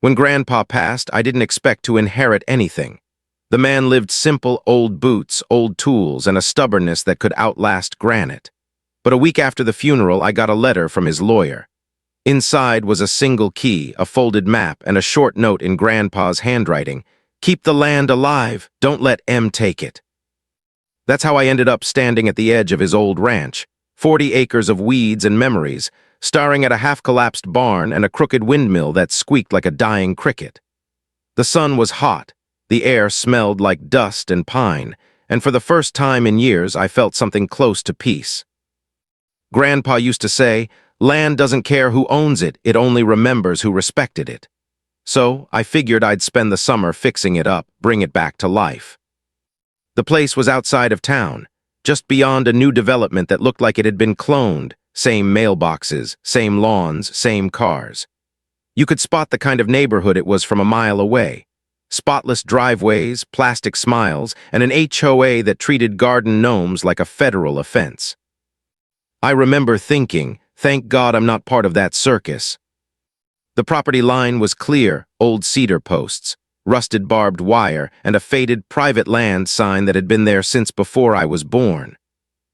When Grandpa passed, I didn't expect to inherit anything. The man lived simple, old boots, old tools, and a stubbornness that could outlast granite. But a week after the funeral, I got a letter from his lawyer. Inside was a single key, a folded map, and a short note in Grandpa's handwriting. "Keep the land alive. Don't let M take it." That's how I ended up standing at the edge of his old ranch, 40 acres of weeds and memories, staring at a half-collapsed barn and a crooked windmill that squeaked like a dying cricket. The sun was hot, the air smelled like dust and pine, and for the first time in years I felt something close to peace. Grandpa used to say, "Land doesn't care who owns it, it only remembers who respected it." So I figured I'd spend the summer fixing it up, bring it back to life. The place was outside of town, just beyond a new development that looked like it had been cloned. Same mailboxes, same lawns, same cars. You could spot the kind of neighborhood it was from a mile away. Spotless driveways, plastic smiles, and an HOA that treated garden gnomes like a federal offense. I remember thinking, thank God I'm not part of that circus. The property line was clear, old cedar posts, rusted barbed wire, and a faded private land sign that had been there since before I was born.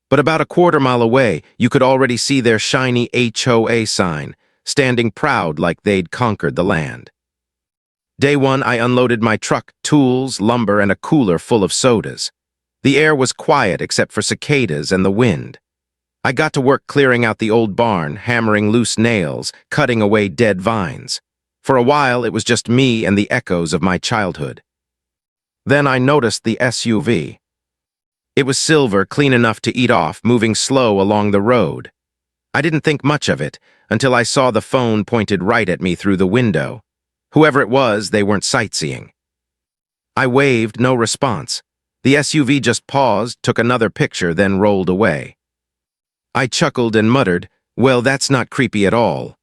But about a quarter-mile away, you could already see their shiny HOA sign, standing proud like they'd conquered the land. Day one, I unloaded my truck, tools, lumber, and a cooler full of sodas. The air was quiet except for cicadas and the wind. I got to work clearing out the old barn, hammering loose nails, cutting away dead vines. For a while, it was just me and the echoes of my childhood. Then I noticed the SUV. It was silver, clean enough to eat off, moving slow along the road. I didn't think much of it until I saw the phone pointed right at me through the window. Whoever it was, they weren't sightseeing. I waved, no response. The SUV just paused, took another picture, then rolled away. I chuckled and muttered, "Well, that's not creepy at all."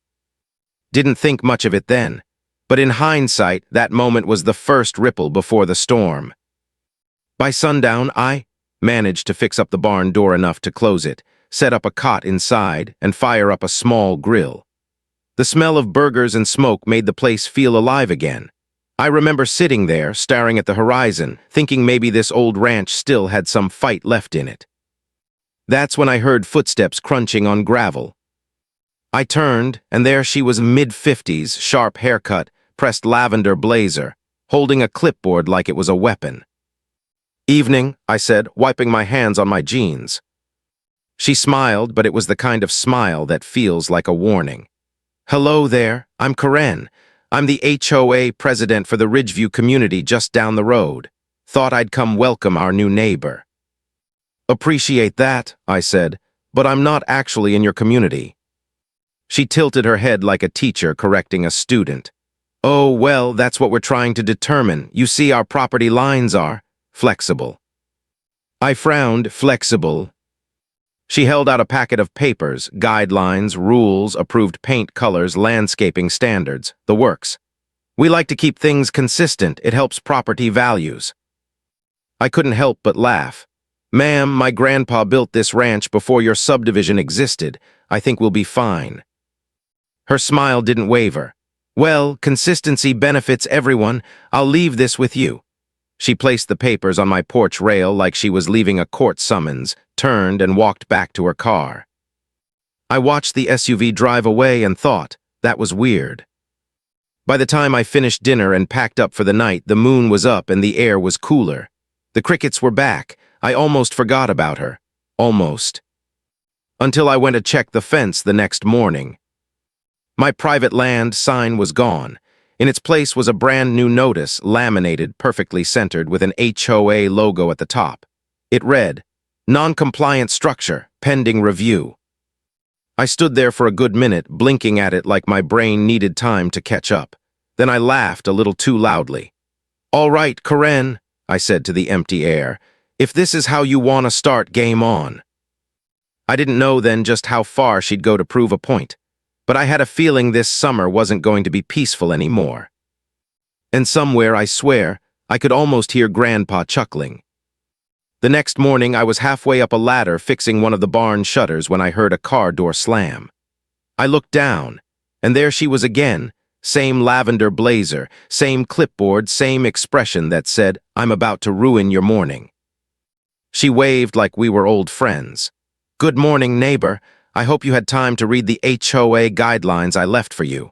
Didn't think much of it then, but in hindsight, that moment was the first ripple before the storm. By sundown, I managed to fix up the barn door enough to close it, set up a cot inside, and fire up a small grill. The smell of burgers and smoke made the place feel alive again. I remember sitting there, staring at the horizon, thinking maybe this old ranch still had some fight left in it. That's when I heard footsteps crunching on gravel. I turned, and there she was, mid-50s, sharp haircut, pressed lavender blazer, holding a clipboard like it was a weapon. "Evening," I said, wiping my hands on my jeans. She smiled, but it was the kind of smile that feels like a warning. "Hello there, I'm Karen. I'm the HOA president for the Ridgeview community just down the road. Thought I'd come welcome our new neighbor." "Appreciate that," I said, "but I'm not actually in your community." She tilted her head like a teacher correcting a student. "Oh, well, that's what we're trying to determine. You see, our property lines are flexible." I frowned. Flexible. She held out a packet of papers, guidelines, rules, approved paint colors, landscaping standards, the works. "We like to keep things consistent. It helps property values." I couldn't help but laugh. "Ma'am, my grandpa built this ranch before your subdivision existed. I think we'll be fine." Her smile didn't waver. "Well, consistency benefits everyone. I'll leave this with you." She placed the papers on my porch rail like she was leaving a court summons, turned and walked back to her car. I watched the SUV drive away and thought, that was weird. By the time I finished dinner and packed up for the night, the moon was up and the air was cooler. The crickets were back. I almost forgot about her. Almost. Until I went to check the fence the next morning. My private land sign was gone. In its place was a brand new notice, laminated, perfectly centered, with an HOA logo at the top. It read, "Non-compliant structure, pending review." I stood there for a good minute, blinking at it like my brain needed time to catch up. Then I laughed a little too loudly. "All right, Karen," I said to the empty air, "if this is how you want to start, game on." I didn't know then just how far she'd go to prove a point. But I had a feeling this summer wasn't going to be peaceful anymore. And somewhere, I swear, I could almost hear Grandpa chuckling. The next morning, I was halfway up a ladder fixing one of the barn shutters when I heard a car door slam. I looked down, and there she was again, Same lavender blazer, same clipboard, same expression that said, "I'm about to ruin your morning." She waved like we were old friends. "Good morning, neighbor. I hope you had time to read the HOA guidelines I left for you."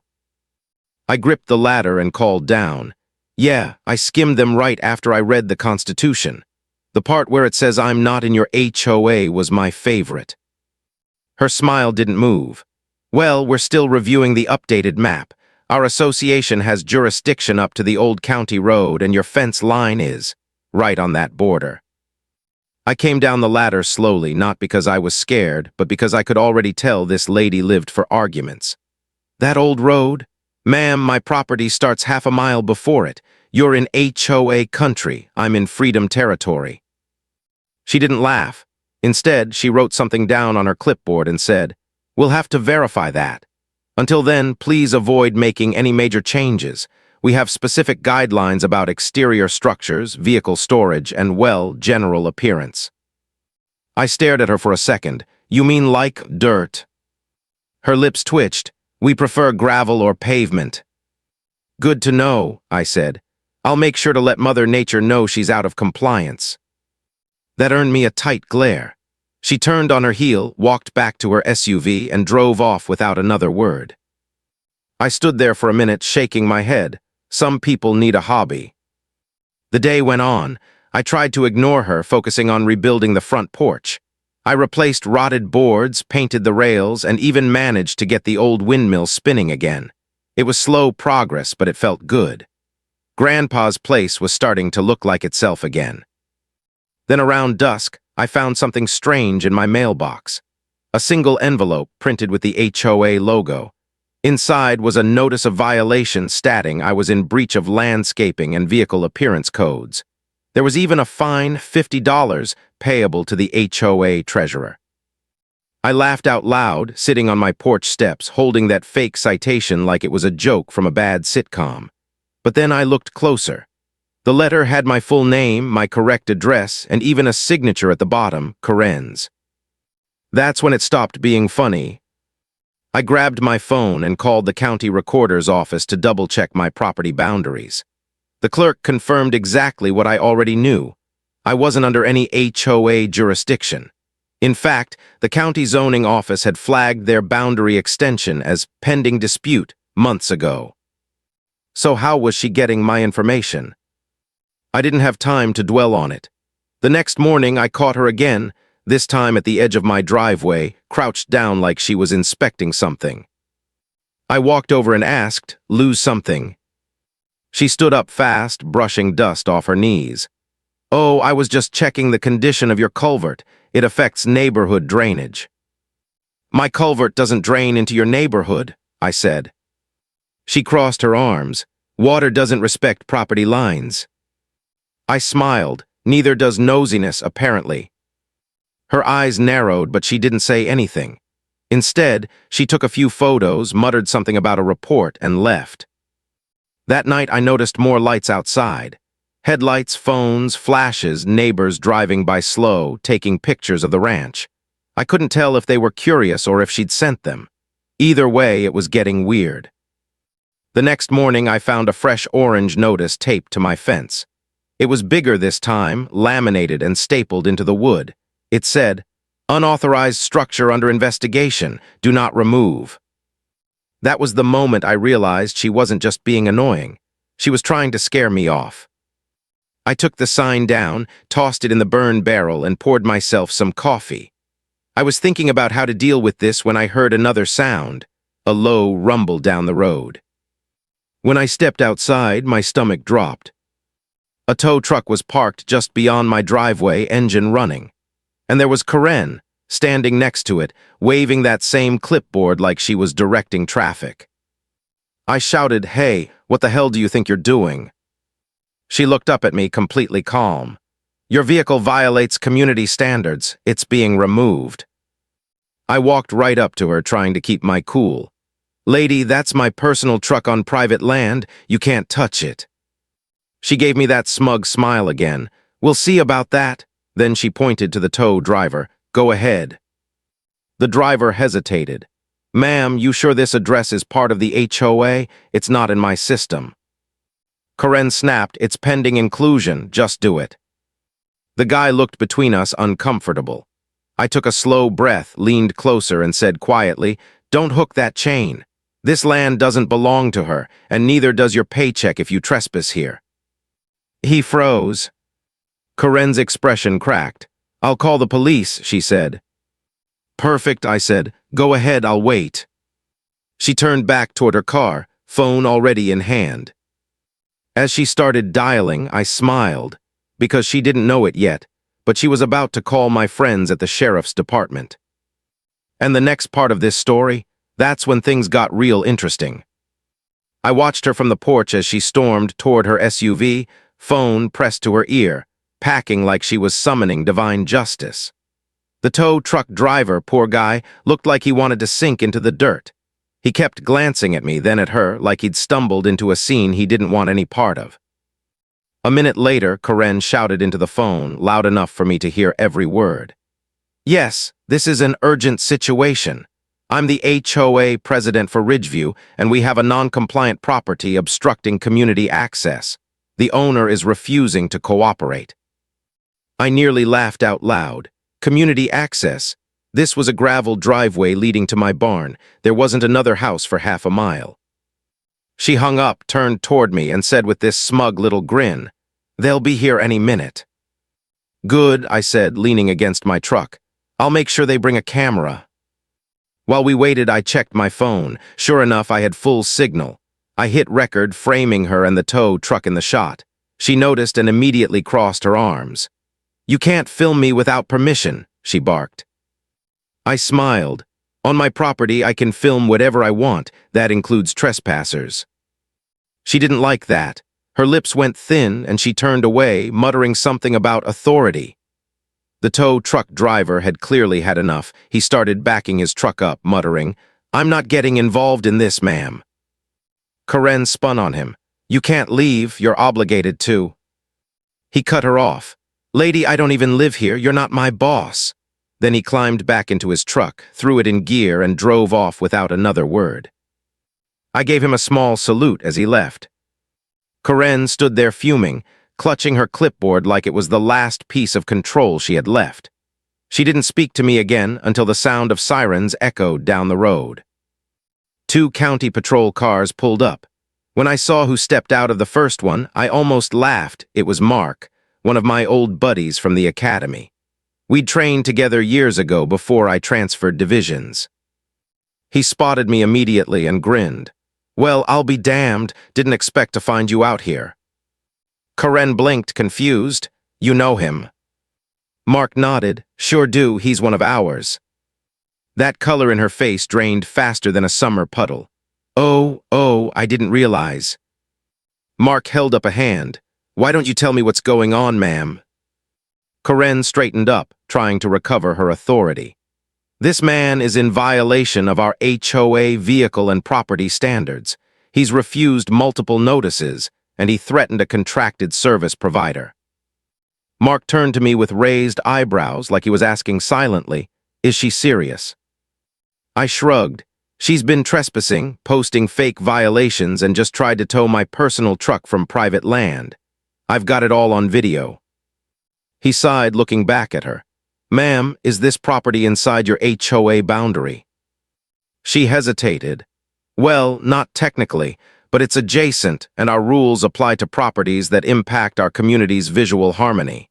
I gripped the ladder and called down. "Yeah, I skimmed them right after I read the Constitution. The part where it says I'm not in your HOA was my favorite." Her smile didn't move. "Well, we're still reviewing the updated map. Our association has jurisdiction up to the old county road, and your fence line is right on that border." I came down the ladder slowly, not because I was scared, but because I could already tell this lady lived for arguments. "That old road? Ma'am, my property starts half a mile before it. You're in HOA country. I'm in freedom territory." She didn't laugh. Instead, she wrote something down on her clipboard and said, "We'll have to verify that. Until then, please avoid making any major changes. We have specific guidelines about exterior structures, vehicle storage, and, well, general appearance." I stared at her for a second. "You mean like dirt?" Her lips twitched. "We prefer gravel or pavement." "Good to know," I said. "I'll make sure to let Mother Nature know she's out of compliance." That earned me a tight glare. She turned on her heel, walked back to her SUV, and drove off without another word. I stood there for a minute, shaking my head. Some people need a hobby. The day went on. I tried to ignore her, focusing on rebuilding the front porch. I replaced rotted boards, painted the rails, and even managed to get the old windmill spinning again. It was slow progress, but it felt good. Grandpa's place was starting to look like itself again. Then around dusk, I found something strange in my mailbox. A single envelope printed with the HOA logo. Inside was a notice of violation stating I was in breach of landscaping and vehicle appearance codes. There was even a fine, $50, payable to the HOA treasurer. I laughed out loud, sitting on my porch steps, holding that fake citation like it was a joke from a bad sitcom. But then I looked closer. The letter had my full name, my correct address, and even a signature at the bottom, Karen's. That's when it stopped being funny. I grabbed my phone and called the county recorder's office to double-check my property boundaries. The clerk confirmed exactly what I already knew. I wasn't under any HOA jurisdiction. In fact, the county zoning office had flagged their boundary extension as pending dispute months ago. So how was she getting my information? I didn't have time to dwell on it. The next morning, I caught her again, this time at the edge of my driveway, crouched down like she was inspecting something. I walked over and asked, "Lose something?" She stood up fast, brushing dust off her knees. "Oh, I was just checking the condition of your culvert. It affects neighborhood drainage." "My culvert doesn't drain into your neighborhood," I said. She crossed her arms. "Water doesn't respect property lines." I smiled. Neither does nosiness, apparently. Her eyes narrowed, but she didn't say anything. Instead, she took a few photos, muttered something about a report, and left. That night, I noticed more lights outside. Headlights, phones, flashes, neighbors driving by slow, taking pictures of the ranch. I couldn't tell if they were curious or if she'd sent them. Either way, it was getting weird. The next morning, I found a fresh orange notice taped to my fence. It was bigger this time, laminated and stapled into the wood. It said, "Unauthorized structure under investigation. Do not remove." That was the moment I realized she wasn't just being annoying. She was trying to scare me off. I took the sign down, tossed it in the burn barrel, and poured myself some coffee. I was thinking about how to deal with this when I heard another sound, a low rumble down the road. When I stepped outside, my stomach dropped. A tow truck was parked just beyond my driveway, engine running. And there was Karen, standing next to it, waving that same clipboard like she was directing traffic. I shouted, "Hey, what the hell do you think you're doing?" She looked up at me, completely calm. "Your vehicle violates community standards. It's being removed." I walked right up to her, trying to keep my cool. "Lady, that's my personal truck on private land. You can't touch it." She gave me that smug smile again. "We'll see about that." Then she pointed to the tow driver. "Go ahead." The driver hesitated. Ma'am, you sure this address is part of the HOA? It's not in my system. Karen snapped, it's pending inclusion, just do it. The guy looked between us uncomfortable. I took a slow breath, leaned closer, and said quietly, don't hook that chain. This land doesn't belong to her, and neither does your paycheck if you trespass here. He froze. Karen's expression cracked. I'll call the police, she said. Perfect, I said. Go ahead, I'll wait. She turned back toward her car, phone already in hand. As she started dialing, I smiled, because she didn't know it yet, but she was about to call my friends at the sheriff's department. And the next part of this story, that's when things got real interesting. I watched her from the porch as she stormed toward her SUV, phone pressed to her ear, packing like she was summoning divine justice. The tow truck driver, poor guy, looked like he wanted to sink into the dirt. He kept glancing at me, then at her, like he'd stumbled into a scene he didn't want any part of. A minute later, Karen shouted into the phone, loud enough for me to hear every word. Yes, this is an urgent situation. I'm the HOA president for Ridgeview, and we have a non-compliant property obstructing community access. The owner is refusing to cooperate. I nearly laughed out loud. Community access. This was a gravel driveway leading to my barn. There wasn't another house for half a mile. She hung up, turned toward me, and said with this smug little grin, they'll be here any minute. Good, I said, leaning against my truck. I'll make sure they bring a camera. While we waited, I checked my phone. Sure enough, I had full signal. I hit record, framing her and the tow truck in the shot. She noticed and immediately crossed her arms. You can't film me without permission, she barked. I smiled. On my property, I can film whatever I want. That includes trespassers. She didn't like that. Her lips went thin and she turned away, muttering something about authority. The tow truck driver had clearly had enough. He started backing his truck up, muttering, I'm not getting involved in this, ma'am. Karen spun on him. You can't leave, you're obligated to. He cut her off. Lady, I don't even live here, you're not my boss. Then he climbed back into his truck, threw it in gear, and drove off without another word. I gave him a small salute as he left. Karen stood there fuming, clutching her clipboard like it was the last piece of control she had left. She didn't speak to me again until the sound of sirens echoed down the road. 2 county patrol cars pulled up. When I saw who stepped out of the first one, I almost laughed. It was Mark, one of my old buddies from the academy. We'd trained together years ago before I transferred divisions. He spotted me immediately and grinned. Well, I'll be damned, didn't expect to find you out here. Karen blinked, confused. You know him. Mark nodded. Sure do, he's one of ours. That color in her face drained faster than a summer puddle. Oh, I didn't realize. Mark held up a hand. Why don't you tell me what's going on, ma'am? Karen straightened up, trying to recover her authority. This man is in violation of our HOA vehicle and property standards. He's refused multiple notices, and he threatened a contracted service provider. Mark turned to me with raised eyebrows like he was asking silently, is she serious? I shrugged. She's been trespassing, posting fake violations, and just tried to tow my personal truck from private land. I've got it all on video. He sighed, looking back at her. Ma'am, is this property inside your HOA boundary? She hesitated. Well, not technically, but it's adjacent, and our rules apply to properties that impact our community's visual harmony.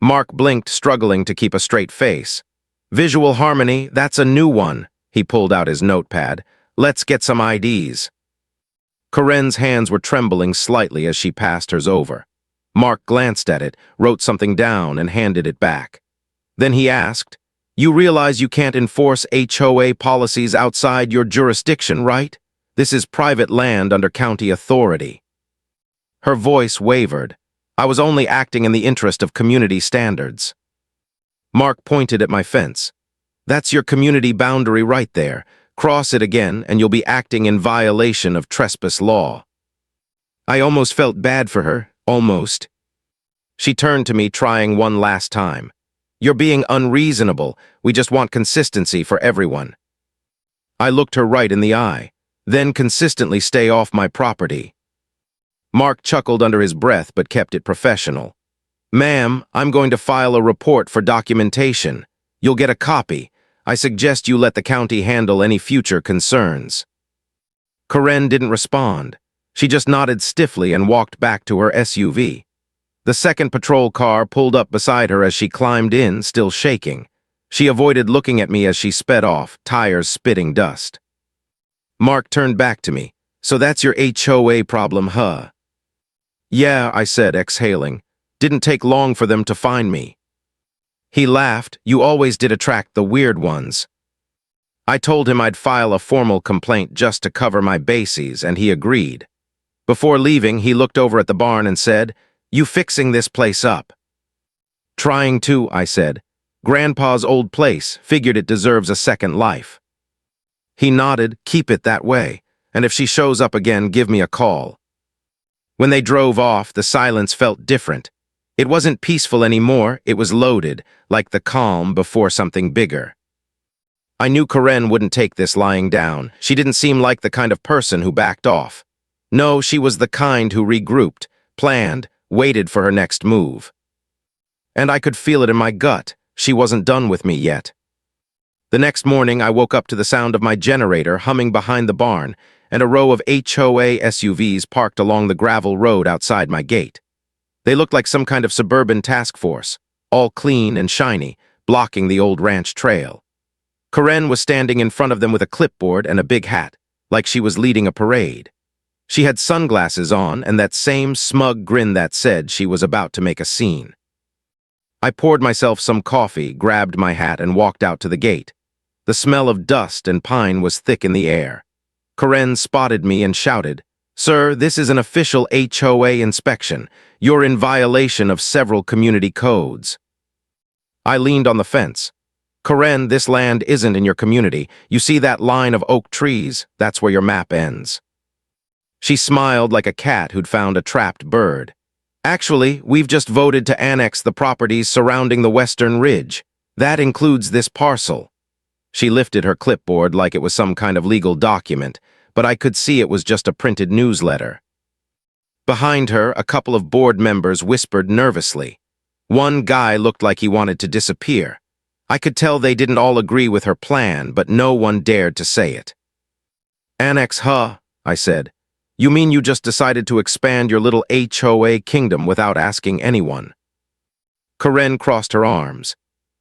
Mark blinked, struggling to keep a straight face. Visual harmony, that's a new one. He pulled out his notepad. Let's get some IDs. Karen's hands were trembling slightly as she passed hers over. Mark glanced at it, wrote something down, and handed it back. Then he asked, You realize you can't enforce HOA policies outside your jurisdiction, right? This is private land under county authority. Her voice wavered. I was only acting in the interest of community standards. Mark pointed at my fence. That's your community boundary right there. Cross it again, and you'll be acting in violation of trespass law. I almost felt bad for her. Almost. She turned to me, trying one last time. You're being unreasonable. We just want consistency for everyone. I looked her right in the eye. Then consistently stay off my property. Mark chuckled under his breath but kept it professional. Ma'am, I'm going to file a report for documentation. You'll get a copy. I suggest you let the county handle any future concerns. Karen didn't respond. She just nodded stiffly and walked back to her SUV. The second patrol car pulled up beside her as she climbed in, still shaking. She avoided looking at me as she sped off, tires spitting dust. Mark turned back to me. So that's your HOA problem, huh? Yeah, I said, exhaling. Didn't take long for them to find me. He laughed. You always did attract the weird ones. I told him I'd file a formal complaint just to cover my bases, and he agreed. Before leaving, he looked over at the barn and said, You fixing this place up? Trying to, I said. Grandpa's old place, figured it deserves a second life. He nodded, keep it that way, and if she shows up again, give me a call. When they drove off, the silence felt different. It wasn't peaceful anymore, it was loaded, like the calm before something bigger. I knew Karen wouldn't take this lying down. She didn't seem like the kind of person who backed off. No, she was the kind who regrouped, planned, waited for her next move. And I could feel it in my gut. She wasn't done with me yet. The next morning, I woke up to the sound of my generator humming behind the barn and a row of HOA SUVs parked along the gravel road outside my gate. They looked like some kind of suburban task force, all clean and shiny, blocking the old ranch trail. Karen was standing in front of them with a clipboard and a big hat, like she was leading a parade. She had sunglasses on and that same smug grin that said she was about to make a scene. I poured myself some coffee, grabbed my hat, and walked out to the gate. The smell of dust and pine was thick in the air. Karen spotted me and shouted, Sir, this is an official HOA inspection. You're in violation of several community codes. I leaned on the fence. Karen, this land isn't in your community. You see that line of oak trees? That's where your map ends. She smiled like a cat who'd found a trapped bird. Actually, we've just voted to annex the properties surrounding the Western Ridge. That includes this parcel. She lifted her clipboard like it was some kind of legal document, but I could see it was just a printed newsletter. Behind her, a couple of board members whispered nervously. One guy looked like he wanted to disappear. I could tell they didn't all agree with her plan, but no one dared to say it. Annex, huh? I said. You mean you just decided to expand your little HOA kingdom without asking anyone? Karen crossed her arms.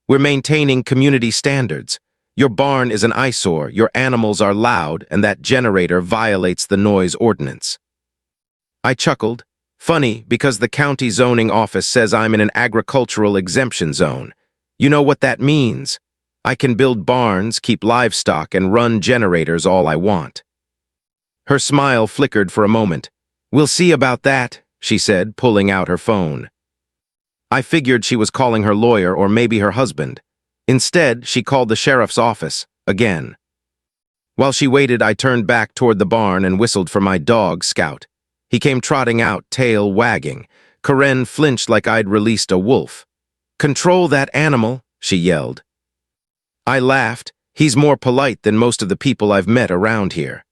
We're maintaining community standards. Your barn is an eyesore, your animals are loud, and that generator violates the noise ordinance. I chuckled. Funny, because the county zoning office says I'm in an agricultural exemption zone. You know what that means? I can build barns, keep livestock, and run generators all I want. Her smile flickered for a moment. We'll see about that, she said, pulling out her phone. I figured she was calling her lawyer or maybe her husband. Instead, she called the sheriff's office, again. While she waited, I turned back toward the barn and whistled for my dog, Scout. He came trotting out, tail wagging. Karen flinched like I'd released a wolf. Control that animal, she yelled. I laughed. He's more polite than most of the people I've met around here.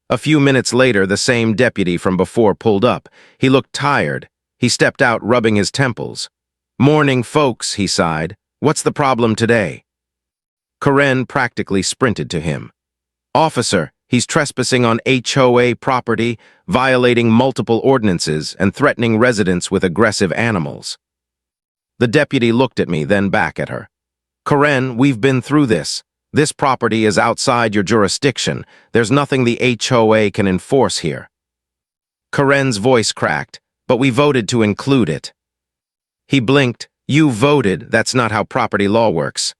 A few minutes later, the same deputy from before pulled up. He looked tired. He stepped out, rubbing his temples. Morning, folks, he sighed. What's the problem today? Karen practically sprinted to him. Officer, he's trespassing on HOA property, violating multiple ordinances, and threatening residents with aggressive animals. The deputy looked at me, then back at her. Karen, we've been through this. This property is outside your jurisdiction. There's nothing the HOA can enforce here. Karen's voice cracked, but we voted to include it. He blinked. You voted. That's not how property law works.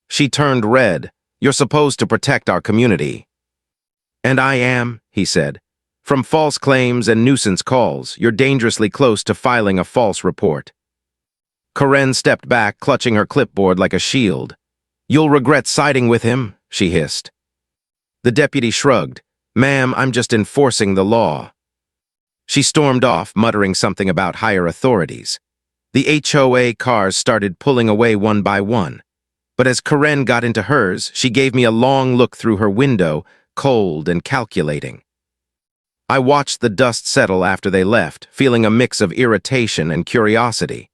She turned red. You're supposed to protect our community. And I am, he said. From false claims and nuisance calls, you're dangerously close to filing a false report. Karen stepped back, clutching her clipboard like a shield. You'll regret siding with him, she hissed. The deputy shrugged. Ma'am, I'm just enforcing the law. She stormed off, muttering something about higher authorities. The HOA cars started pulling away one by one. But as Karen got into hers, she gave me a long look through her window, cold and calculating. I watched the dust settle after they left, feeling a mix of irritation and curiosity.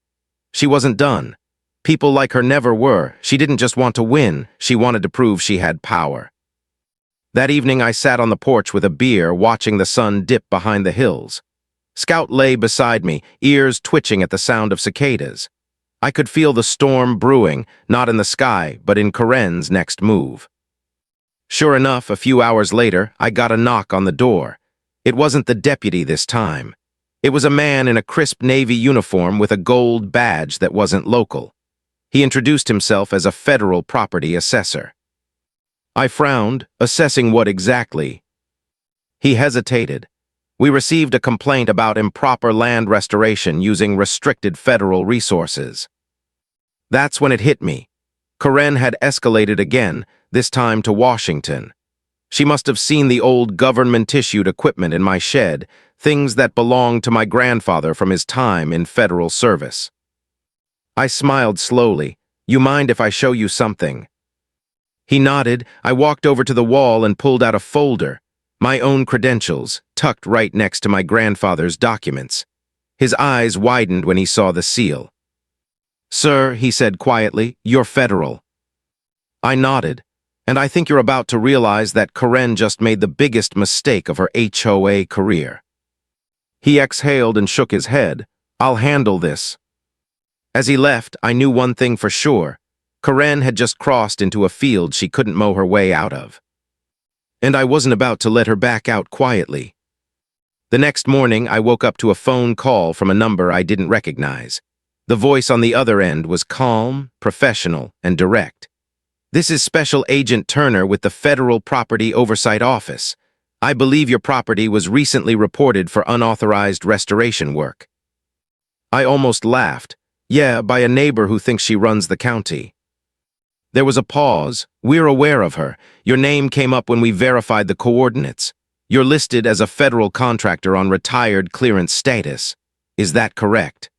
She wasn't done. People like her never were. She didn't just want to win, she wanted to prove she had power. That evening I sat on the porch with a beer, watching the sun dip behind the hills. Scout lay beside me, ears twitching at the sound of cicadas. I could feel the storm brewing, not in the sky, but in Karen's next move. Sure enough, a few hours later, I got a knock on the door. It wasn't the deputy this time. It was a man in a crisp navy uniform with a gold badge that wasn't local. He introduced himself as a federal property assessor. I frowned, assessing what exactly. He hesitated. We received a complaint about improper land restoration using restricted federal resources. That's when it hit me. Karen had escalated again, this time to Washington. She must have seen the old government-issued equipment in my shed, things that belonged to my grandfather from his time in federal service. I smiled slowly. You mind if I show you something? He nodded. I walked over to the wall and pulled out a folder, my own credentials, tucked right next to my grandfather's documents. His eyes widened when he saw the seal. Sir, he said quietly, you're federal. I nodded. And I think you're about to realize that Karen just made the biggest mistake of her HOA career. He exhaled and shook his head. I'll handle this. As he left, I knew one thing for sure. Karen had just crossed into a field she couldn't mow her way out of. And I wasn't about to let her back out quietly. The next morning, I woke up to a phone call from a number I didn't recognize. The voice on the other end was calm, professional, and direct. This is Special Agent Turner with the Federal Property Oversight Office. I believe your property was recently reported for unauthorized restoration work. I almost laughed. Yeah, by a neighbor who thinks she runs the county. There was a pause. We're aware of her. Your name came up when we verified the coordinates. You're listed as a federal contractor on retired clearance status. Is that correct?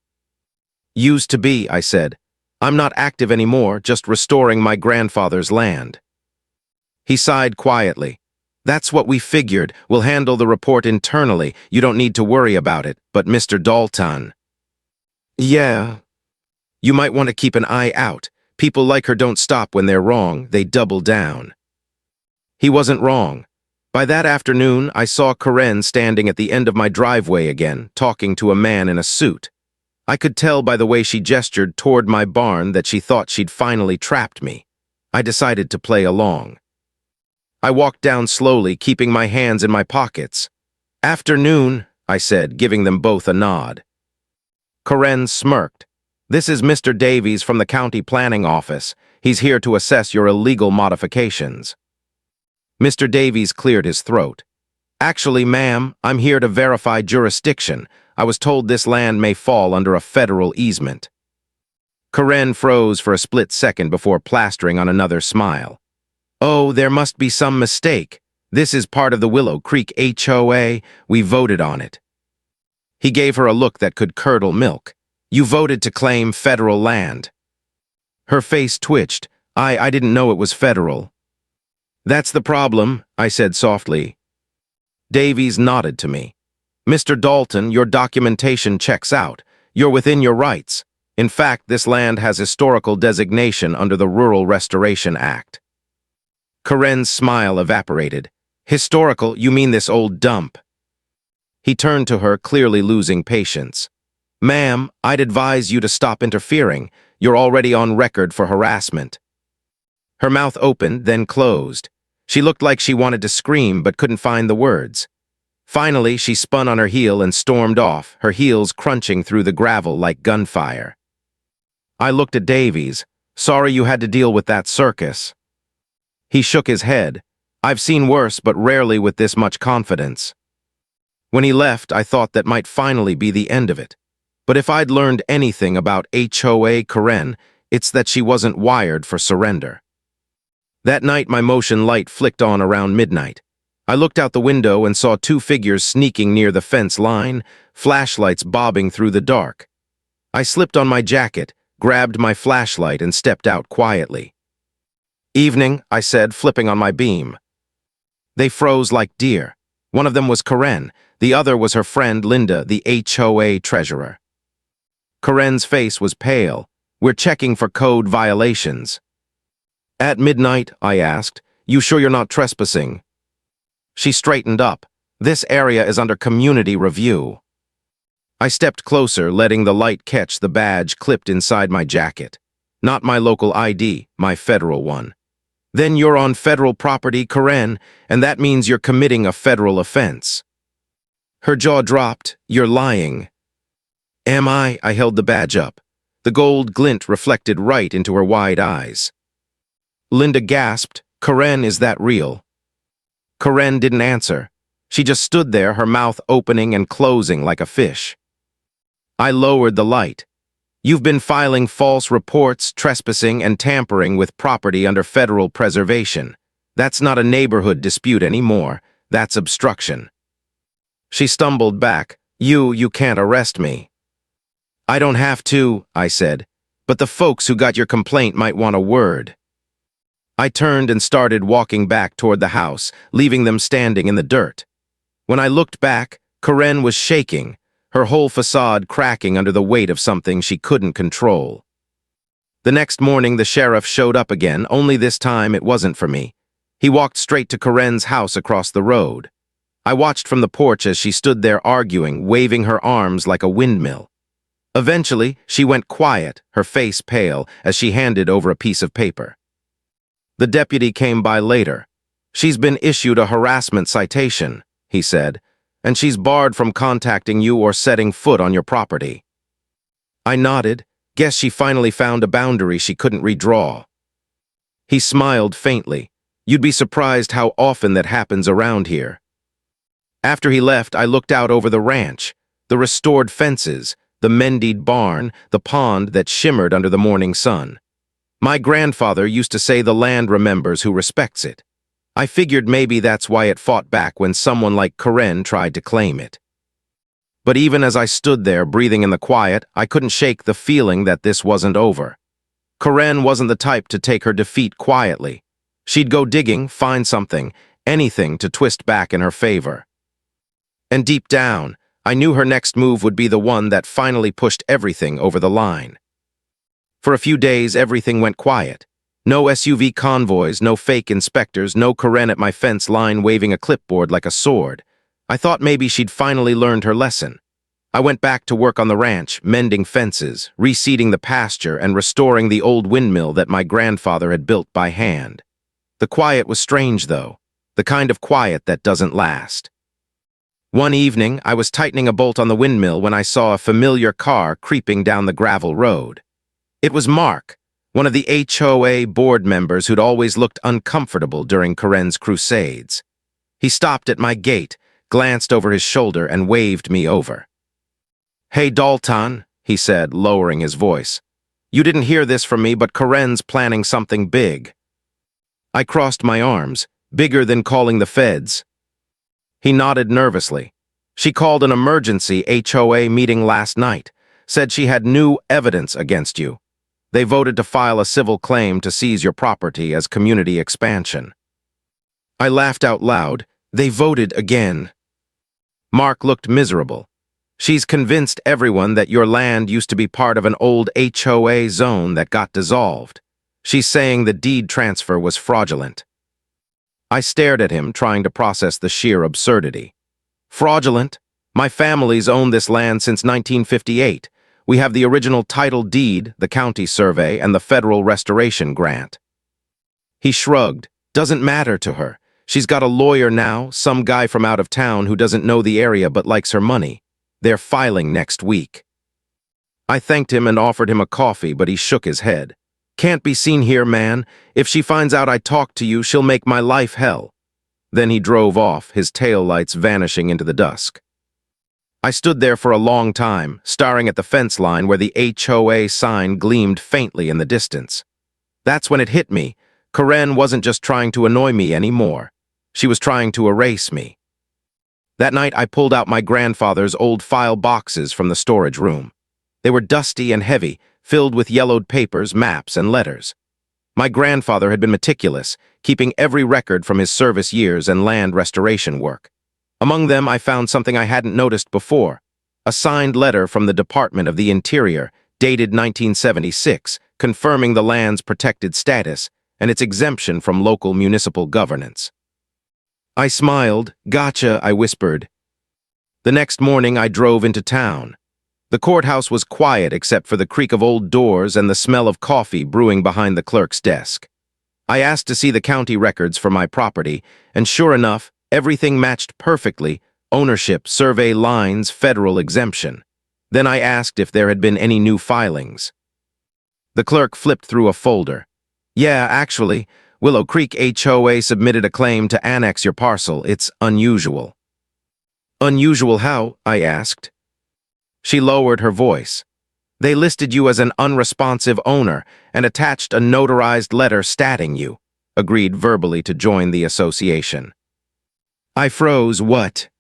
Used to be, I said. I'm not active anymore, just restoring my grandfather's land. He sighed quietly. That's what we figured. We'll handle the report internally. You don't need to worry about it. But Mr. Dalton. Yeah. You might want to keep an eye out. People like her don't stop when they're wrong. They double down. He wasn't wrong. By that afternoon, I saw Karen standing at the end of my driveway again, talking to a man in a suit. I could tell by the way she gestured toward my barn that she thought she'd finally trapped me. I decided to play along. I walked down slowly, keeping my hands in my pockets. Afternoon, I said, giving them both a nod. Karen smirked. This is Mr. Davies from the County Planning Office. He's here to assess your illegal modifications. Mr. Davies cleared his throat. Actually, ma'am, I'm here to verify jurisdiction. I was told this land may fall under a federal easement. Karen froze for a split second before plastering on another smile. Oh, there must be some mistake. This is part of the Willow Creek HOA. We voted on it. He gave her a look that could curdle milk. You voted to claim federal land. Her face twitched. I didn't know it was federal. That's the problem, I said softly. Davies nodded to me. Mr. Dalton, your documentation checks out. You're within your rights. In fact, this land has historical designation under the Rural Restoration Act. Karen's smile evaporated. Historical, you mean this old dump? He turned to her, clearly losing patience. Ma'am, I'd advise you to stop interfering. You're already on record for harassment. Her mouth opened, then closed. She looked like she wanted to scream but couldn't find the words. Finally, she spun on her heel and stormed off, her heels crunching through the gravel like gunfire. I looked at Davies. Sorry you had to deal with that circus. He shook his head. I've seen worse, but rarely with this much confidence. When he left, I thought that might finally be the end of it. But if I'd learned anything about HOA Karen, it's that she wasn't wired for surrender. That night, my motion light flicked on around midnight. I looked out the window and saw two figures sneaking near the fence line, flashlights bobbing through the dark. I slipped on my jacket, grabbed my flashlight, and stepped out quietly. Evening, I said, flipping on my beam. They froze like deer. One of them was Karen. The other was her friend Linda, the HOA treasurer. Karen's face was pale. We're checking for code violations. At midnight, I asked, you sure you're not trespassing? She straightened up. This area is under community review. I stepped closer, letting the light catch the badge clipped inside my jacket. Not my local ID, my federal one. Then you're on federal property, Karen, and that means you're committing a federal offense. Her jaw dropped. You're lying. Am I? I held the badge up. The gold glint reflected right into her wide eyes. Linda gasped. Karen, is that real? Karen didn't answer. She just stood there, her mouth opening and closing like a fish. I lowered the light. You've been filing false reports, trespassing, and tampering with property under federal preservation. That's not a neighborhood dispute anymore. That's obstruction. She stumbled back. You can't arrest me. I don't have to, I said, but the folks who got your complaint might want a word. I turned and started walking back toward the house, leaving them standing in the dirt. When I looked back, Karen was shaking, her whole facade cracking under the weight of something she couldn't control. The next morning, the sheriff showed up again, only this time it wasn't for me. He walked straight to Karen's house across the road. I watched from the porch as she stood there arguing, waving her arms like a windmill. Eventually, she went quiet, her face pale, as she handed over a piece of paper. The deputy came by later. She's been issued a harassment citation, he said, and she's barred from contacting you or setting foot on your property. I nodded. Guess she finally found a boundary she couldn't redraw. He smiled faintly. You'd be surprised how often that happens around here. After he left, I looked out over the ranch, the restored fences, the mended barn, the pond that shimmered under the morning sun. My grandfather used to say the land remembers who respects it. I figured maybe that's why it fought back when someone like Karen tried to claim it. But even as I stood there, breathing in the quiet, I couldn't shake the feeling that this wasn't over. Karen wasn't the type to take her defeat quietly. She'd go digging, find something, anything to twist back in her favor. And deep down, I knew her next move would be the one that finally pushed everything over the line. For a few days, everything went quiet. No SUV convoys, no fake inspectors, no Karen at my fence line waving a clipboard like a sword. I thought maybe she'd finally learned her lesson. I went back to work on the ranch, mending fences, reseeding the pasture, and restoring the old windmill that my grandfather had built by hand. The quiet was strange, though, the kind of quiet that doesn't last. One evening, I was tightening a bolt on the windmill when I saw a familiar car creeping down the gravel road. It was Mark, one of the HOA board members who'd always looked uncomfortable during Karen's crusades. He stopped at my gate, glanced over his shoulder, and waved me over. Hey, Dalton, he said, lowering his voice. You didn't hear this from me, but Karen's planning something big. I crossed my arms, bigger than calling the feds. He nodded nervously. She called an emergency HOA meeting last night, said she had new evidence against you. They voted to file a civil claim to seize your property as community expansion. I laughed out loud. They voted again. Mark looked miserable. She's convinced everyone that your land used to be part of an old HOA zone that got dissolved. She's saying the deed transfer was fraudulent. I stared at him, trying to process the sheer absurdity. Fraudulent? My family's owned this land since 1958. We have the original title deed, the county survey, and the federal restoration grant. He shrugged. Doesn't matter to her. She's got a lawyer now, some guy from out of town who doesn't know the area but likes her money. They're filing next week. I thanked him and offered him a coffee, but he shook his head. Can't be seen here, man. If she finds out I talked to you, she'll make my life hell. Then he drove off, his taillights vanishing into the dusk. I stood there for a long time, staring at the fence line where the HOA sign gleamed faintly in the distance. That's when it hit me. Karen wasn't just trying to annoy me anymore. She was trying to erase me. That night, I pulled out my grandfather's old file boxes from the storage room. They were dusty and heavy, filled with yellowed papers, maps, and letters. My grandfather had been meticulous, keeping every record from his service years and land restoration work. Among them, I found something I hadn't noticed before, a signed letter from the Department of the Interior, dated 1976, confirming the land's protected status and its exemption from local municipal governance. I smiled. "Gotcha," I whispered. The next morning, I drove into town. The courthouse was quiet except for the creak of old doors and the smell of coffee brewing behind the clerk's desk. I asked to see the county records for my property, and sure enough, everything matched perfectly: ownership, survey lines, federal exemption. Then I asked if there had been any new filings. The clerk flipped through a folder. "Yeah, actually, Willow Creek HOA submitted a claim to annex your parcel. It's unusual." "Unusual how?" I asked. She lowered her voice. "They listed you as an unresponsive owner and attached a notarized letter statting you, agreed verbally to join the association." I froze. "What?"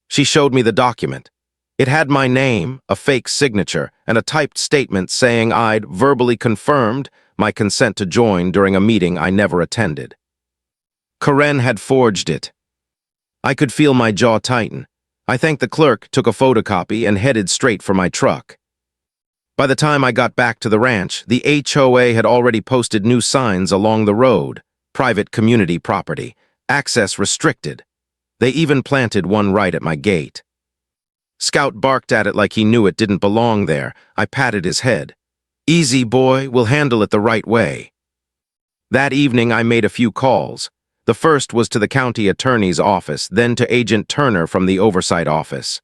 She showed me the document. It had my name, a fake signature, and a typed statement saying I'd verbally confirmed my consent to join during a meeting I never attended. Karen had forged it. I could feel my jaw tighten. I thanked the clerk, took a photocopy, and headed straight for my truck. By the time I got back to the ranch, the HOA had already posted new signs along the road: private community property, access restricted. They even planted one right at my gate. Scout barked at it like he knew it didn't belong there. I patted his head. "Easy, boy, we'll handle it the right way." That evening, I made a few calls. The first was to the county attorney's office, then to Agent Turner from the oversight office.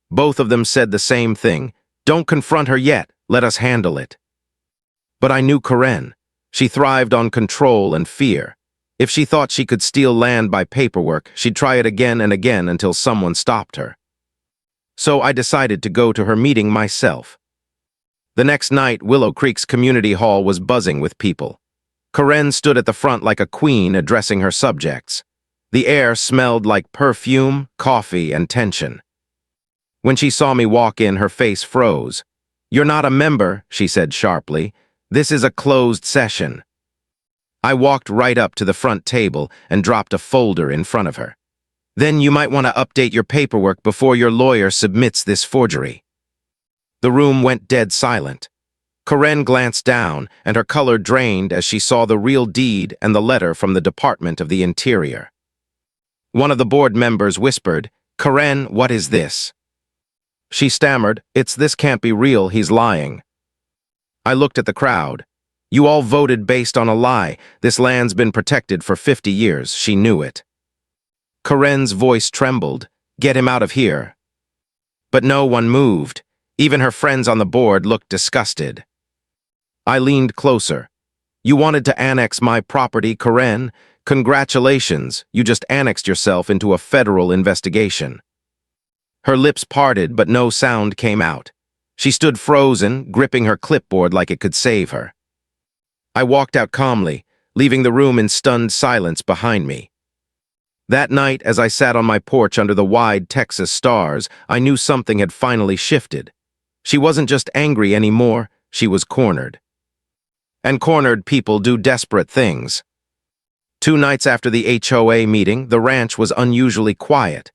Both of them said the same thing: "Don't confront her yet, let us handle it." But I knew Karen. She thrived on control and fear. If she thought she could steal land by paperwork, she'd try it again and again until someone stopped her. So I decided to go to her meeting myself. The next night, Willow Creek's community hall was buzzing with people. Karen stood at the front like a queen addressing her subjects. The air smelled like perfume, coffee, and tension. When she saw me walk in, her face froze. "You're not a member," she said sharply. "This is a closed session." I walked right up to the front table and dropped a folder in front of her. "Then you might want to update your paperwork before your lawyer submits this forgery." The room went dead silent. Karen glanced down, and her color drained as she saw the real deed and the letter from the Department of the Interior. One of the board members whispered, "Karen, what is this?" She stammered, This can't be real, he's lying." I looked at the crowd. "You all voted based on a lie. This land's been protected for 50 years. She knew it." Karen's voice trembled. "Get him out of here." But no one moved. Even her friends on the board looked disgusted. I leaned closer. "You wanted to annex my property, Karen? Congratulations, you just annexed yourself into a federal investigation." Her lips parted, but no sound came out. She stood frozen, gripping her clipboard like it could save her. I walked out calmly, leaving the room in stunned silence behind me. That night, as I sat on my porch under the wide Texas stars, I knew something had finally shifted. She wasn't just angry anymore, she was cornered. And cornered people do desperate things. 2 nights after the HOA meeting, the ranch was unusually quiet.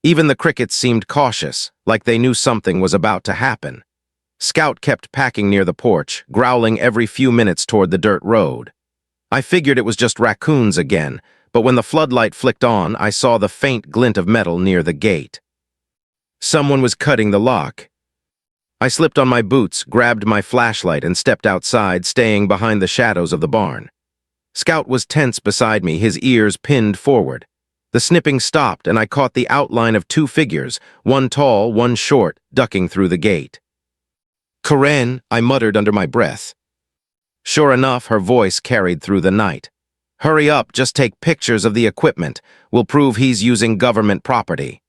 Even the crickets seemed cautious, like they knew something was about to happen. Scout kept packing near the porch, growling every few minutes toward the dirt road. I figured it was just raccoons again, but when the floodlight flicked on, I saw the faint glint of metal near the gate. Someone was cutting the lock. I slipped on my boots, grabbed my flashlight, and stepped outside, staying behind the shadows of the barn. Scout was tense beside me, his ears pinned forward. The snipping stopped, and I caught the outline of 2 figures, one tall, one short, ducking through the gate. "Karen," I muttered under my breath. Sure enough, her voice carried through the night. "Hurry up, just take pictures of the equipment. We'll prove he's using government property."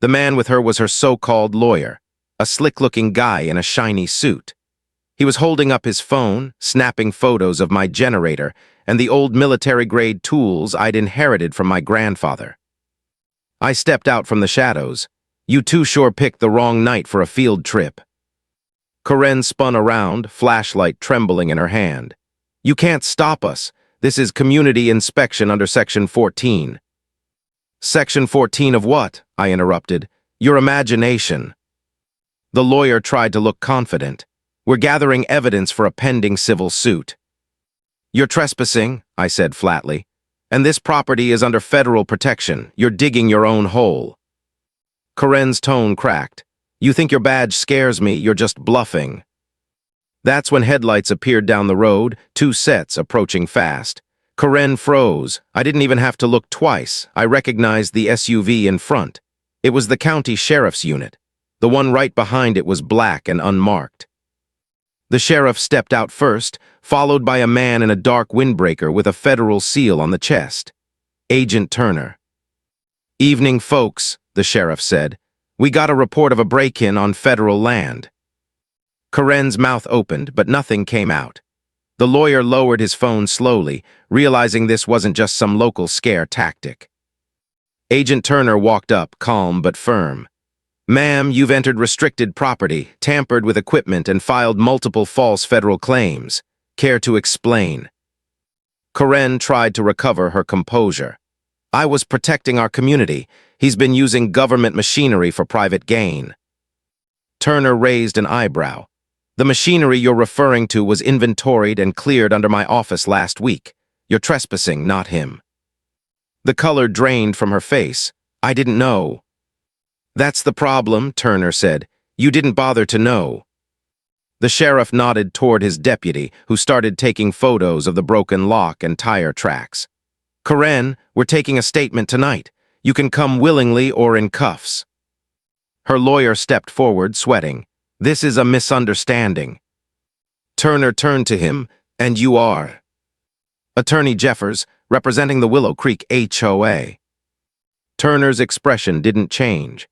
The man with her was her so-called lawyer, a slick-looking guy in a shiny suit. He was holding up his phone, snapping photos of my generator and the old military-grade tools I'd inherited from my grandfather. I stepped out from the shadows. "You two sure picked the wrong night for a field trip." Karen spun around, flashlight trembling in her hand. You can't stop us. This is community inspection under Section 14. Section 14 of what? I interrupted. Your imagination. The lawyer tried to look confident. We're gathering evidence for a pending civil suit. You're trespassing, I said flatly. And this property is under federal protection. You're digging your own hole. Corinne's tone cracked. You think your badge scares me, you're just bluffing. That's when headlights appeared down the road, 2 sets approaching fast. Corinne froze. I didn't even have to look twice. I recognized the SUV in front. It was the county sheriff's unit. The one right behind it was black and unmarked. The sheriff stepped out first, followed by a man in a dark windbreaker with a federal seal on the chest. Agent Turner. Evening, folks, the sheriff said. We got a report of a break-in on federal land. Corinne's mouth opened, but nothing came out. The lawyer lowered his phone slowly, realizing this wasn't just some local scare tactic. Agent Turner walked up, calm but firm. Ma'am, you've entered restricted property, tampered with equipment, and filed multiple false federal claims. Care to explain? Corinne tried to recover her composure. I was protecting our community. He's been using government machinery for private gain. Turner raised an eyebrow. The machinery you're referring to was inventoried and cleared under my office last week. You're trespassing, not him. The color drained from her face. I didn't know. That's the problem, Turner said. You didn't bother to know. The sheriff nodded toward his deputy, who started taking photos of the broken lock and tire tracks. Corinne, we're taking a statement tonight. You can come willingly or in cuffs. Her lawyer stepped forward, sweating. This is a misunderstanding. Turner turned to him, and you are? Attorney Jeffers, representing the Willow Creek HOA. Turner's expression didn't change.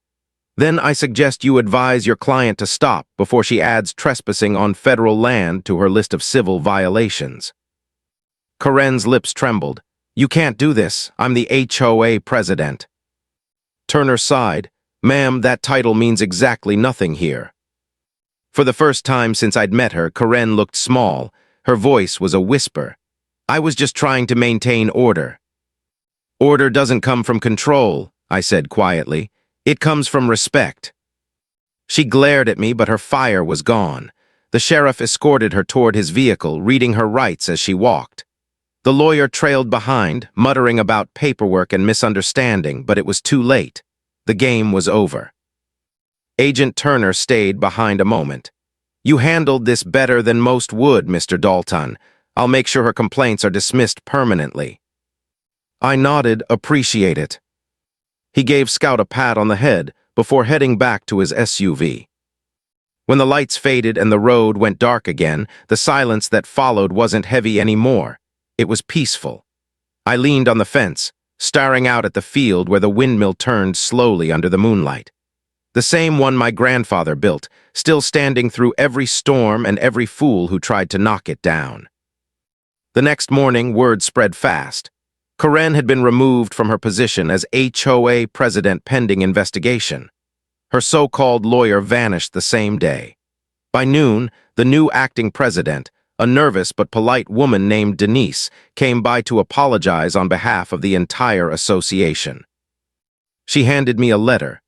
Then I suggest you advise your client to stop before she adds trespassing on federal land to her list of civil violations. Corinne's lips trembled. You can't do this. I'm the HOA president. Turner sighed. Ma'am, that title means exactly nothing here. For the first time since I'd met her, Corinne looked small. Her voice was a whisper. I was just trying to maintain order. Order doesn't come from control, I said quietly. It comes from respect. She glared at me, but her fire was gone. The sheriff escorted her toward his vehicle, reading her rights as she walked. The lawyer trailed behind, muttering about paperwork and misunderstanding, but it was too late. The game was over. Agent Turner stayed behind a moment. You handled this better than most would, Mr. Dalton. I'll make sure her complaints are dismissed permanently. I nodded, appreciate it. He gave Scout a pat on the head before heading back to his SUV. When the lights faded and the road went dark again, the silence that followed wasn't heavy anymore. It was peaceful. I leaned on the fence, staring out at the field where the windmill turned slowly under the moonlight. The same one my grandfather built, still standing through every storm and every fool who tried to knock it down. The next morning, word spread fast. Corinne had been removed from her position as HOA president pending investigation. Her so-called lawyer vanished the same day. By noon, the new acting president, a nervous but polite woman named Denise, came by to apologize on behalf of the entire association. She handed me a letter.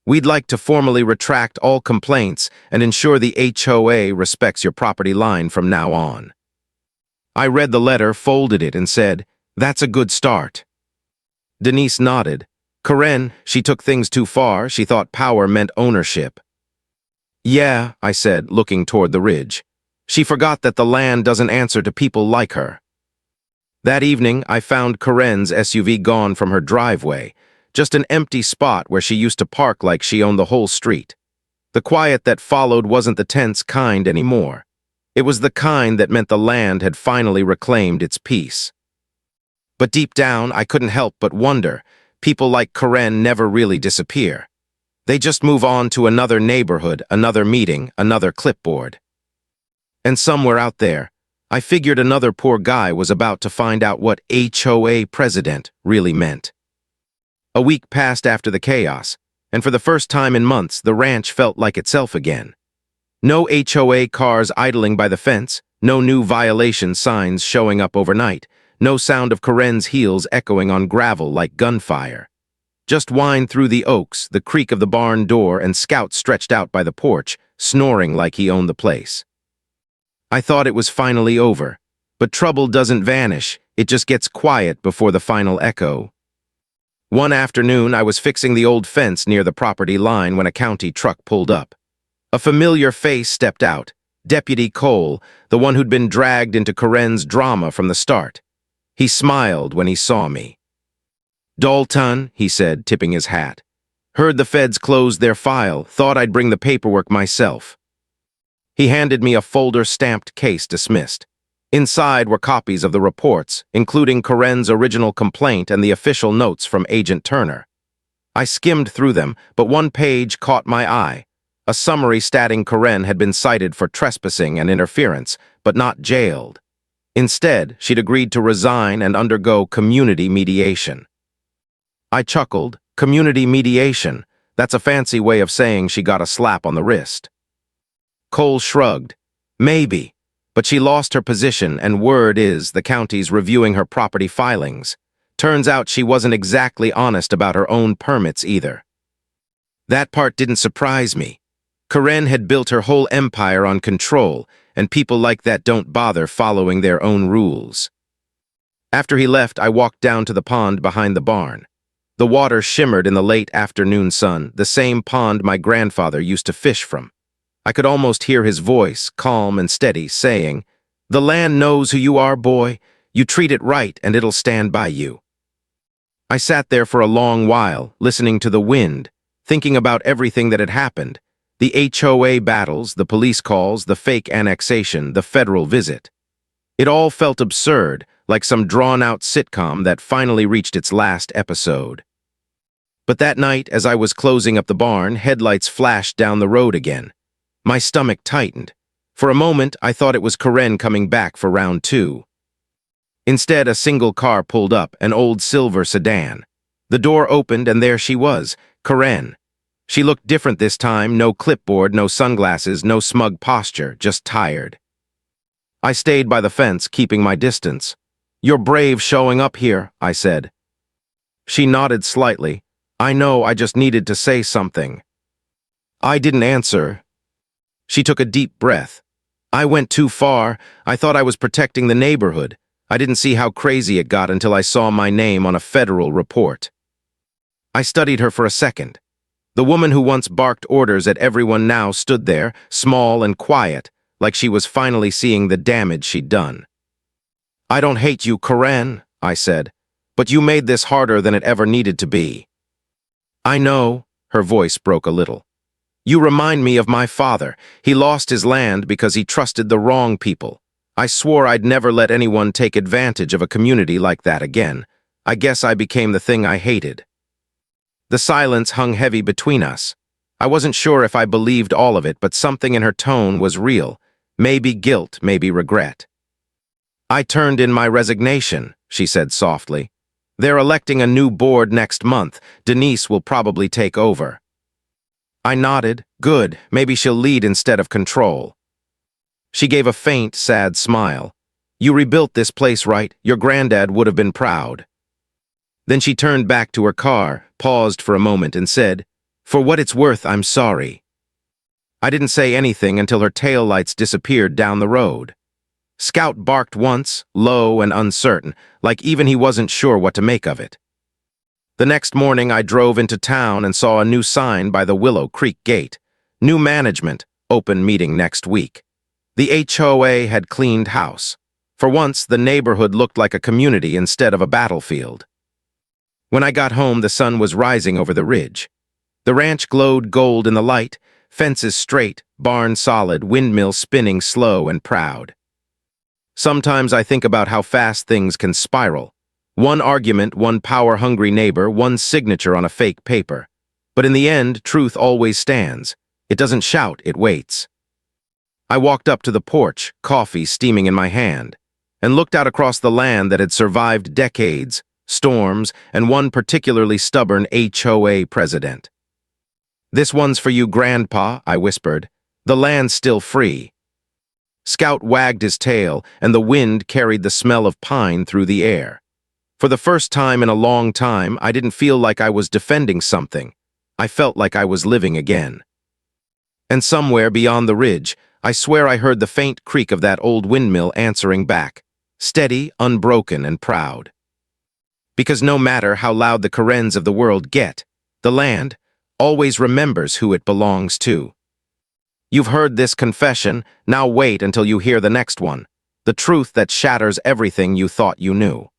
We'd like to formally retract all complaints and ensure the HOA respects your property line from now on. I read the letter, folded it, and said, That's a good start. Denise nodded. Corinne, she took things too far. She thought power meant ownership. Yeah, I said, looking toward the ridge. She forgot that the land doesn't answer to people like her. That evening, I found Corinne's SUV gone from her driveway, just an empty spot where she used to park like she owned the whole street. The quiet that followed wasn't the tense kind anymore. It was the kind that meant the land had finally reclaimed its peace. But deep down, I couldn't help but wonder, people like Corinne never really disappear. They just move on to another neighborhood, another meeting, another clipboard. And somewhere out there, I figured another poor guy was about to find out what HOA president really meant. A week passed after the chaos, and for the first time in months, the ranch felt like itself again. No HOA cars idling by the fence, No new violation signs showing up overnight. No sound of Karen's heels echoing on gravel like gunfire. Just wind through the oaks, the creak of the barn door, and Scout stretched out by the porch, snoring like he owned the place. I thought it was finally over. But trouble doesn't vanish, it just gets quiet before the final echo. One afternoon, I was fixing the old fence near the property line when a county truck pulled up. A familiar face stepped out, Deputy Cole, the one who'd been dragged into Karen's drama from the start. He smiled when he saw me. "Dalton," he said, tipping his hat. "Heard the feds closed their file, thought I'd bring the paperwork myself." He handed me a folder stamped case dismissed. Inside were copies of the reports, including Karen's original complaint and the official notes from Agent Turner. I skimmed through them, but one page caught my eye. A summary stating Karen had been cited for trespassing and interference, but not jailed. Instead, she'd agreed to resign and undergo community mediation. I chuckled. Community mediation. That's a fancy way of saying she got a slap on the wrist. Cole shrugged. Maybe. But she lost her position, and word is the county's reviewing her property filings. Turns out she wasn't exactly honest about her own permits either. That part didn't surprise me. Karen had built her whole empire on control, and people like that don't bother following their own rules. After he left, I walked down to the pond behind the barn. The water shimmered in the late afternoon sun, the same pond my grandfather used to fish from. I could almost hear his voice, calm and steady, saying, "The land knows who you are, boy. You treat it right and it'll stand by you." I sat there for a long while, listening to the wind, thinking about everything that had happened. The HOA battles, the police calls, the fake annexation, the federal visit. It all felt absurd, like some drawn-out sitcom that finally reached its last episode. But that night, as I was closing up the barn, headlights flashed down the road again. My stomach tightened. For a moment, I thought it was Karen coming back for round two. Instead, a single car pulled up, an old silver sedan. The door opened, and there she was, Karen. She looked different this time, no clipboard, no sunglasses, no smug posture, just tired. I stayed by the fence, keeping my distance. "You're brave showing up here," I said. She nodded slightly. "I know, I just needed to say something." I didn't answer. She took a deep breath. "I went too far. I thought I was protecting the neighborhood. I didn't see how crazy it got until I saw my name on a federal report." I studied her for a second. The woman who once barked orders at everyone now stood there, small and quiet, like she was finally seeing the damage she'd done. "I don't hate you, Karen," I said, "but you made this harder than it ever needed to be." "I know," her voice broke a little. "You remind me of my father. He lost his land because he trusted the wrong people. I swore I'd never let anyone take advantage of a community like that again. I guess I became the thing I hated." The silence hung heavy between us. I wasn't sure if I believed all of it, but something in her tone was real. Maybe guilt, maybe regret. "I turned in my resignation," she said softly. "They're electing a new board next month. Denise will probably take over." I nodded. Good, maybe she'll lead instead of control. She gave a faint, sad smile. "You rebuilt this place right. Your granddad would have been proud." Then she turned back to her car, paused for a moment, and said, "For what it's worth, I'm sorry." I didn't say anything until her taillights disappeared down the road. Scout barked once, low and uncertain, like even he wasn't sure what to make of it. The next morning, I drove into town and saw a new sign by the Willow Creek gate. New management, open meeting next week. The HOA had cleaned house. For once, the neighborhood looked like a community instead of a battlefield. When I got home, the sun was rising over the ridge. The ranch glowed gold in the light, fences straight, barn solid, windmill spinning slow and proud. Sometimes I think about how fast things can spiral. One argument, one power-hungry neighbor, one signature on a fake paper. But in the end, truth always stands. It doesn't shout, it waits. I walked up to the porch, coffee steaming in my hand, and looked out across the land that had survived decades, storms, and one particularly stubborn HOA president. "This one's for you, Grandpa," I whispered. "The land's still free." Scout wagged his tail, and the wind carried the smell of pine through the air. For the first time in a long time, I didn't feel like I was defending something. I felt like I was living again. And somewhere beyond the ridge, I swear I heard the faint creak of that old windmill answering back, steady, unbroken, and proud. Because no matter how loud the kerens of the world get, the land always remembers who it belongs to. You've heard this confession, now wait until you hear the next one, the truth that shatters everything you thought you knew.